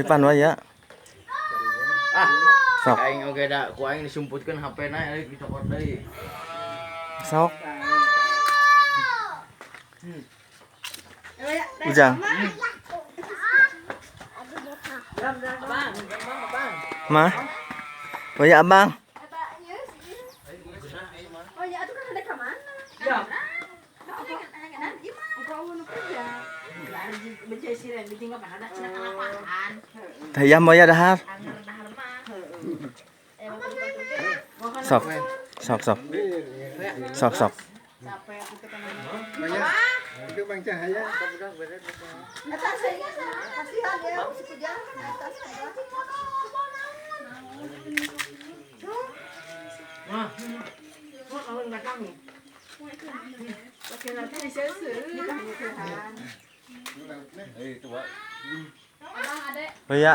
Ipan wae ya. Ah, Sok. aing oge da ku aing disumputkeun HP-na aya dicokot deui. Sok. Ujang. Mah. Oh ya, Abang. Oh ya, itu kan ada ke mana? Ya. Tayah moya dahar. Sok. Sok sok. Sok sok. Itu Bang Cahaya. Kasihan ya, si Pujang kan atas. Nah, Oh ya.